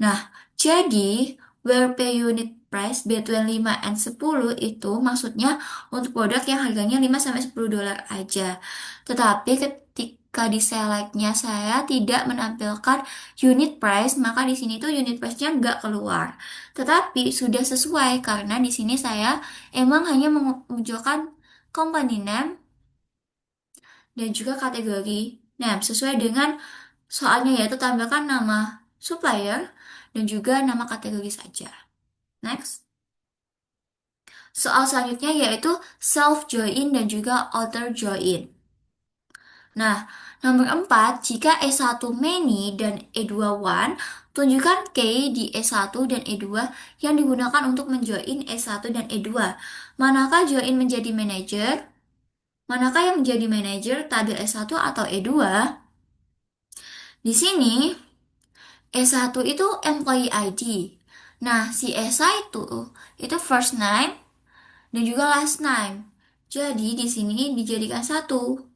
Nah, jadi where pay unit price between 5 and 10 itu maksudnya untuk produk yang harganya 5 sampai 10 dolar aja. Tetapi ketika di selectnya saya tidak menampilkan unit price, maka di sini tuh unit price-nya nggak keluar. Tetapi sudah sesuai karena di sini saya emang hanya menunjukkan company name dan juga kategori name sesuai dengan soalnya yaitu tambahkan nama supplier dan juga nama kategori saja. Next. Soal selanjutnya yaitu self join dan juga author join. Nah, nomor 4, jika E1 many dan E2 one, tunjukkan key di E1 dan E2 yang digunakan untuk menjoin E1 dan E2. Manakah join menjadi manager? Manakah yang menjadi manager tabel E1 atau E2? Di sini E1 itu employee ID. Nah, si E1 itu first name dan juga last name. Jadi di sini dijadikan satu,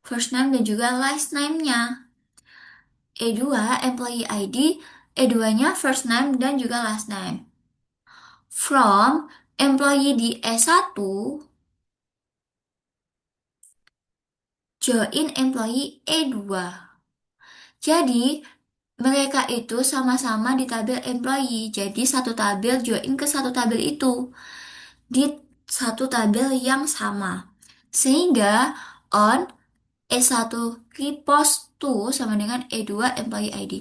first name dan juga last name-nya. E2 employee ID, E2-nya first name dan juga last name. From employee di E1 join employee E2. Jadi mereka itu sama-sama di tabel employee. Jadi satu tabel join ke satu tabel itu di satu tabel yang sama. Sehingga on E1 repost to sama dengan E2 employee ID.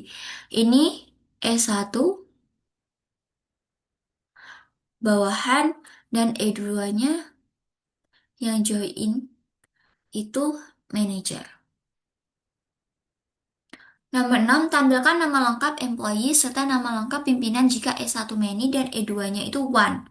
Ini E1 bawahan dan E2-nya yang join itu manager. Nomor 6, tampilkan nama lengkap employee serta nama lengkap pimpinan jika E1 many dan E2-nya itu one.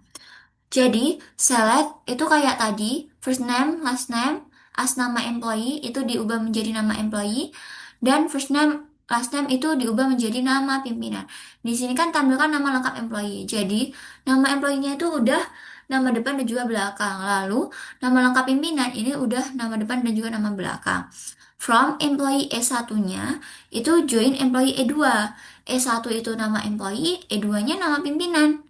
Jadi, select itu kayak tadi, first name, last name, as nama employee itu diubah menjadi nama employee, dan first name, last name itu diubah menjadi nama pimpinan. Di sini kan tampilkan nama lengkap employee. Jadi, nama employee-nya itu udah nama depan dan juga belakang. Lalu, nama lengkap pimpinan ini udah nama depan dan juga nama belakang. From employee E1-nya itu join employee E2. E1 itu nama employee, E2-nya nama pimpinan.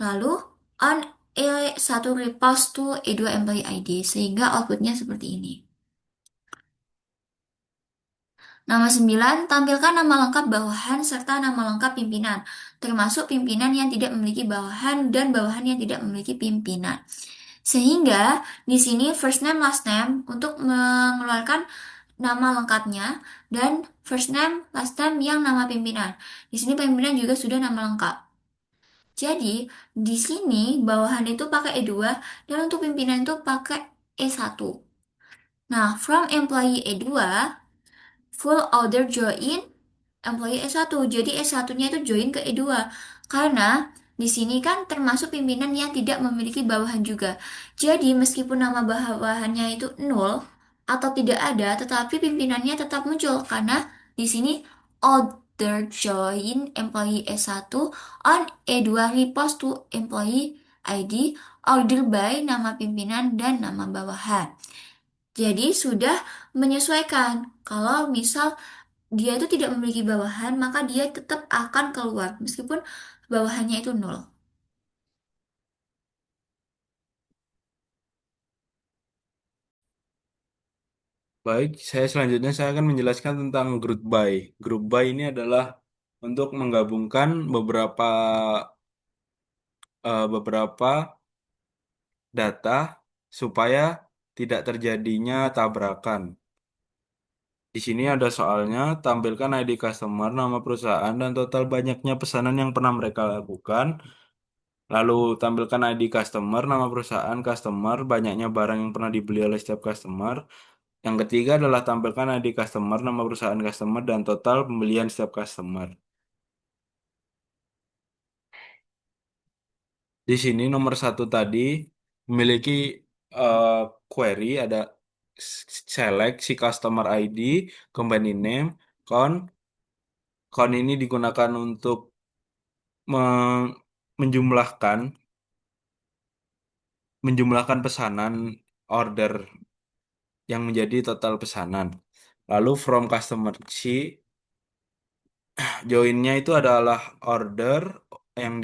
Lalu on E1 repost to E2 employee ID sehingga outputnya seperti ini. Nama 9, tampilkan nama lengkap bawahan serta nama lengkap pimpinan, termasuk pimpinan yang tidak memiliki bawahan dan bawahan yang tidak memiliki pimpinan. Sehingga di sini first name last name untuk mengeluarkan nama lengkapnya dan first name last name yang nama pimpinan. Di sini pimpinan juga sudah nama lengkap. Jadi, di sini bawahan itu pakai E2 dan untuk pimpinan itu pakai E1. Nah, from employee E2, full order join employee S1. Jadi S1-nya itu join ke E2. Karena di sini kan termasuk pimpinan yang tidak memiliki bawahan juga. Jadi meskipun nama bawahannya itu nol atau tidak ada, tetapi pimpinannya tetap muncul karena di sini order join employee S1 on E2 repose to employee ID order by nama pimpinan dan nama bawahan. Jadi sudah menyesuaikan. Kalau misal dia itu tidak memiliki bawahan, maka dia tetap akan keluar meskipun bawahannya itu nol. Baik, selanjutnya saya akan menjelaskan tentang group by. Group by ini adalah untuk menggabungkan beberapa data supaya tidak terjadinya tabrakan. Di sini ada soalnya, tampilkan ID customer, nama perusahaan, dan total banyaknya pesanan yang pernah mereka lakukan. Lalu tampilkan ID customer, nama perusahaan customer, banyaknya barang yang pernah dibeli oleh setiap customer. Yang ketiga adalah tampilkan ID customer, nama perusahaan customer, dan total pembelian setiap customer. Di sini nomor satu tadi memiliki eh, query, ada select si customer ID, company name, count. Count ini digunakan untuk me- menjumlahkan menjumlahkan pesanan order yang menjadi total pesanan. Lalu from customer C, joinnya itu adalah order yang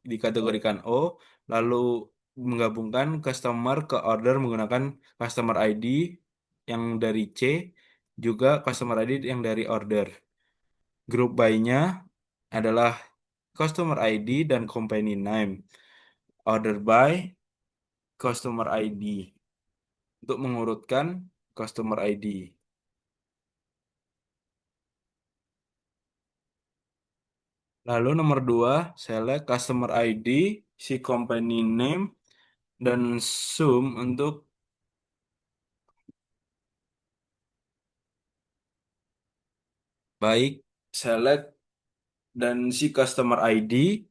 dikategorikan O, lalu menggabungkan customer ke order menggunakan customer ID yang dari C, juga customer ID yang dari order. Group by-nya adalah customer ID dan company name. Order by customer ID untuk mengurutkan customer ID. Lalu nomor 2, select customer ID, si company name, dan sum untuk baik select dan si customer ID,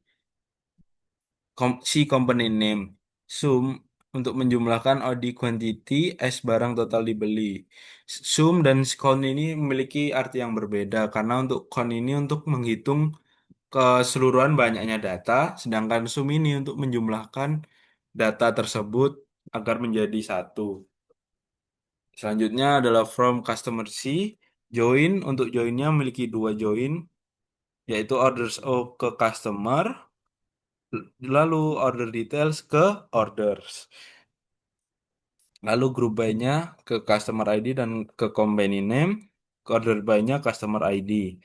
si company name, sum untuk menjumlahkan OD quantity as barang total dibeli. Sum dan count ini memiliki arti yang berbeda karena untuk count ini untuk menghitung keseluruhan banyaknya data, sedangkan sum ini untuk menjumlahkan data tersebut agar menjadi satu. Selanjutnya adalah from customer C, join. Untuk joinnya memiliki dua join, yaitu orders O ke customer, lalu order details ke orders. Lalu group by-nya ke customer ID dan ke company name, ke order by-nya customer ID.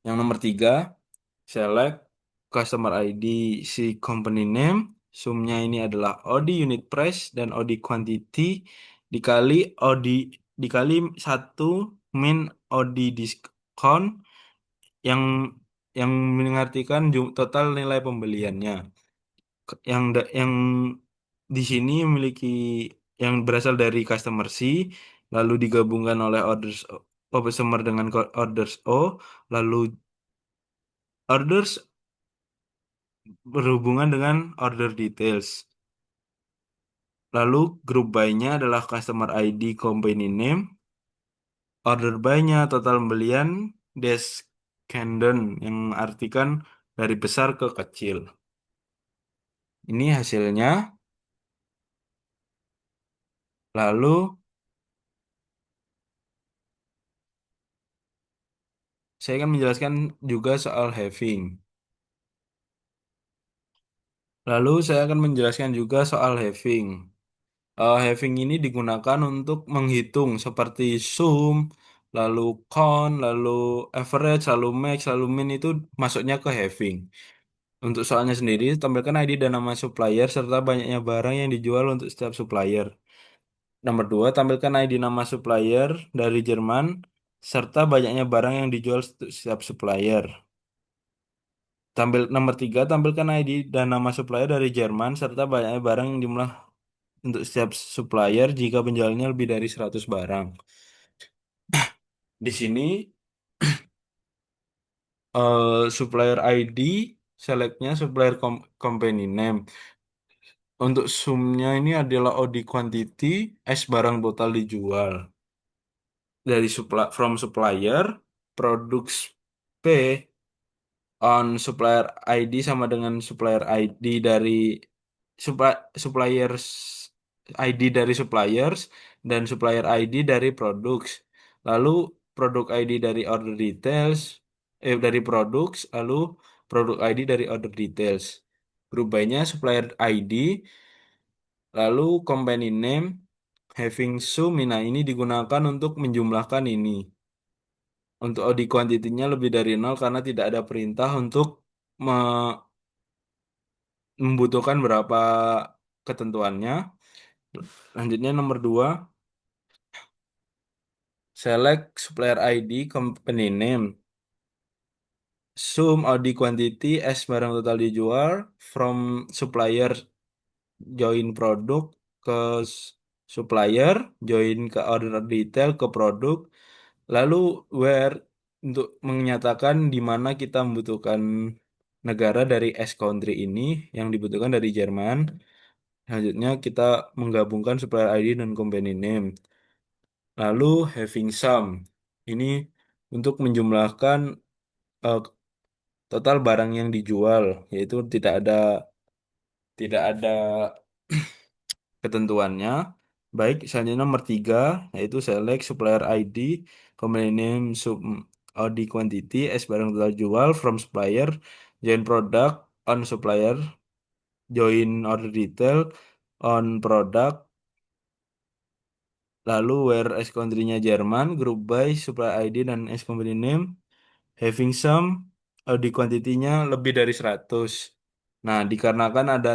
Yang nomor 3, select customer ID si company name, sumnya ini adalah OD unit price dan OD quantity dikali OD dikali 1 min OD discount yang yang mengartikan total nilai pembeliannya. Yang di sini memiliki yang berasal dari customer C, lalu digabungkan oleh customer dengan orders O, lalu orders berhubungan dengan order details. Lalu group by-nya adalah customer ID company name, order by-nya total pembelian, descendant yang artikan dari besar ke kecil. Ini hasilnya. Lalu saya akan menjelaskan juga soal having. Lalu saya akan menjelaskan juga soal having. Having ini digunakan untuk menghitung seperti sum, lalu count, lalu average, lalu max, lalu min itu masuknya ke having. Untuk soalnya sendiri, tampilkan ID dan nama supplier serta banyaknya barang yang dijual untuk setiap supplier. Nomor 2, tampilkan ID nama supplier dari Jerman serta banyaknya barang yang dijual untuk setiap supplier. Nomor 3, tampilkan ID dan nama supplier dari Jerman serta banyaknya barang yang jumlah untuk setiap supplier jika penjualannya lebih dari 100 barang. Di sini supplier ID, selectnya supplier company name. Untuk sumnya ini adalah OD quantity, S barang total dijual. Dari from supplier, products P on supplier ID sama dengan supplier ID dari suppliers ID dari suppliers dan supplier ID dari products. Lalu produk ID dari order details, dari products, lalu produk ID dari order details. Grup by-nya supplier ID, lalu company name, having sum. Nah, ini digunakan untuk menjumlahkan ini. Untuk audit quantity-nya lebih dari 0 karena tidak ada perintah untuk me- membutuhkan berapa ketentuannya. Lanjutnya nomor 2, select supplier ID, company name. Sum audit quantity as barang total dijual from supplier join produk ke supplier, join ke order detail ke produk, lalu where untuk menyatakan di mana kita membutuhkan negara dari S country ini yang dibutuhkan dari Jerman. Selanjutnya kita menggabungkan supplier ID dan company name. Lalu having sum. Ini untuk menjumlahkan eh, total barang yang dijual, yaitu tidak ada ketentuannya. Baik, selanjutnya nomor 3, yaitu select supplier ID, company name, sub OD quantity, as barang total jual from supplier, join product on supplier, join order detail on product, lalu where as country-nya Jerman, group by supplier ID dan as company name, having some OD quantity-nya lebih dari 100. Nah, dikarenakan ada